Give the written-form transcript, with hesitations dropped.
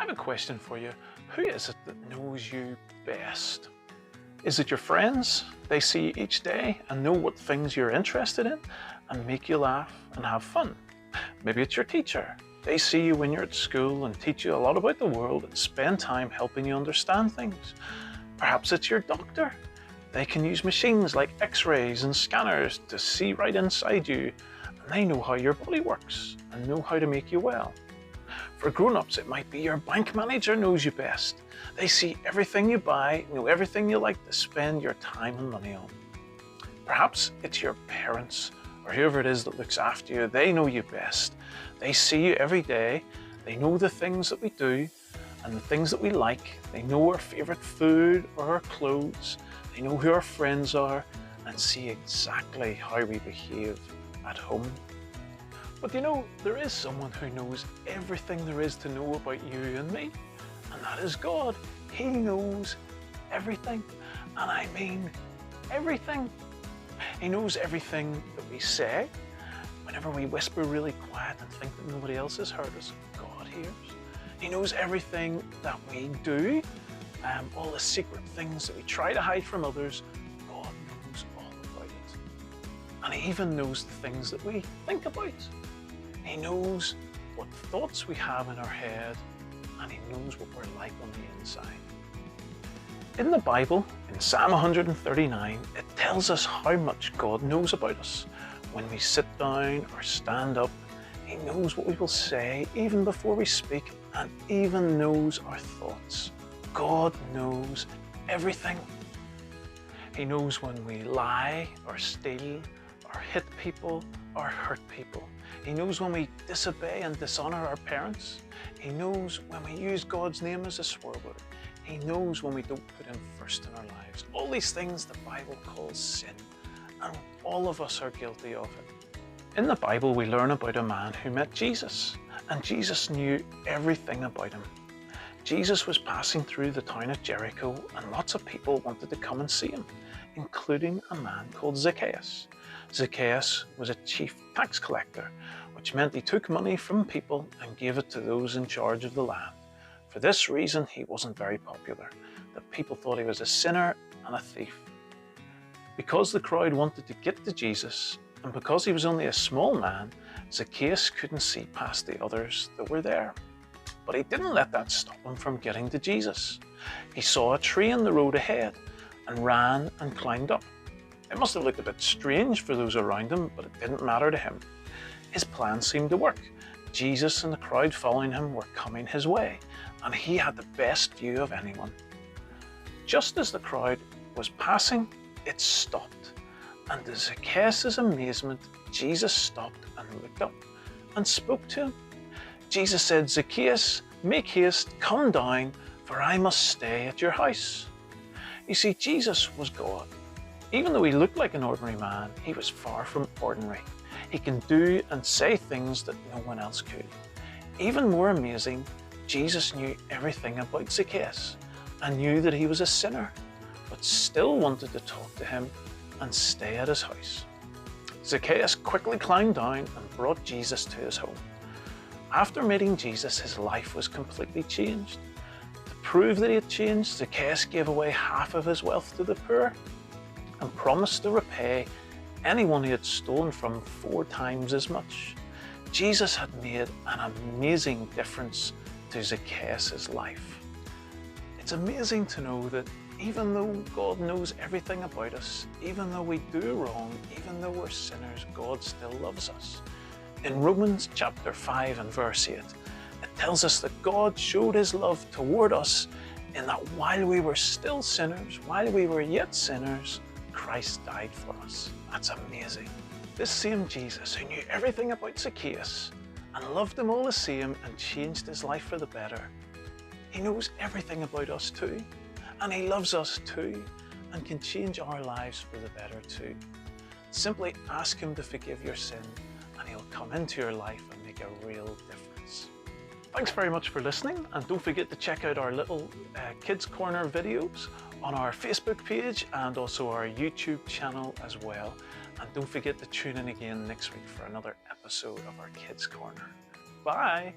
I have a question for you. Who is it that knows you best? Is it your friends? They see you each day and know what things you're interested in and make you laugh and have fun. Maybe it's your teacher. They see you when you're at school and teach you a lot about the world and spend time helping you understand things. Perhaps it's your doctor. They can use machines like x-rays and scanners to see right inside you, and they know how your body works and know how to make you well. For grown-ups, it might be your bank manager knows you best. They see everything you buy, know everything you like to spend your time and money on. Perhaps it's your parents or whoever it is that looks after you. They know you best. They see you every day. They know the things that we do and the things that we like. They know our favorite food or our clothes. They know who our friends are and see exactly how we behave at home. But you know, there is someone who knows everything there is to know about you and me, and that is God. He knows everything, and I mean everything. He knows everything that we say. Whenever we whisper really quiet and think that nobody else has heard us, God hears. He knows everything that we do, all the secret things that we try to hide from others. God knows all about it. And He even knows the things that we think about. He knows what thoughts we have in our head, and He knows what we're like on the inside. In the Bible, in Psalm 139, it tells us how much God knows about us. When we sit down or stand up, He knows what we will say even before we speak, and even knows our thoughts. God knows everything. He knows when we lie or steal or hit people or hurt people. He knows when we disobey and dishonor our parents. He knows when we use God's name as a swear word. He knows when we don't put Him first in our lives. All these things the Bible calls sin, and all of us are guilty of it. In the Bible, we learn about a man who met Jesus, and Jesus knew everything about him. Jesus was passing through the town of Jericho, and lots of people wanted to come and see Him, including a man called Zacchaeus. Zacchaeus was a chief tax collector, which meant he took money from people and gave it to those in charge of the land. For this reason, he wasn't very popular. The people thought he was a sinner and a thief. Because the crowd wanted to get to Jesus, and because he was only a small man, Zacchaeus couldn't see past the others that were there. But he didn't let that stop him from getting to Jesus. He saw a tree in the road ahead and ran and climbed up. It must have looked a bit strange for those around him, but it didn't matter to him. His plan seemed to work. Jesus and the crowd following him were coming his way, and he had the best view of anyone. Just as the crowd was passing, it stopped. And to Zacchaeus' amazement, Jesus stopped and looked up and spoke to him. Jesus said, "Zacchaeus, make haste, come down, for I must stay at your house." You see, Jesus was God. Even though He looked like an ordinary man, He was far from ordinary. He can do and say things that no one else could. Even more amazing, Jesus knew everything about Zacchaeus and knew that he was a sinner, but still wanted to talk to him and stay at his house. Zacchaeus quickly climbed down and brought Jesus to his home. After meeting Jesus, his life was completely changed. To prove that he had changed, Zacchaeus gave away half of his wealth to the poor and promised to repay anyone he had stolen from 4 times as much. Jesus had made an amazing difference to Zacchaeus' life. It's amazing to know that even though God knows everything about us, even though we do wrong, even though we're sinners, God still loves us. In Romans chapter 5 and verse 8, it tells us that God showed His love toward us in that while we were still sinners, while we were yet sinners, Christ died for us. That's amazing. This same Jesus who knew everything about Zacchaeus and loved him all the same and changed his life for the better, He knows everything about us too, and He loves us too and can change our lives for the better too. Simply ask Him to forgive your sin and He'll come into your life and make a real difference. Thanks very much for listening, and don't forget to check out our little Kids Corner videos on our Facebook page and also our YouTube channel as well. And don't forget to tune in again next week for another episode of our Kids Corner. Bye!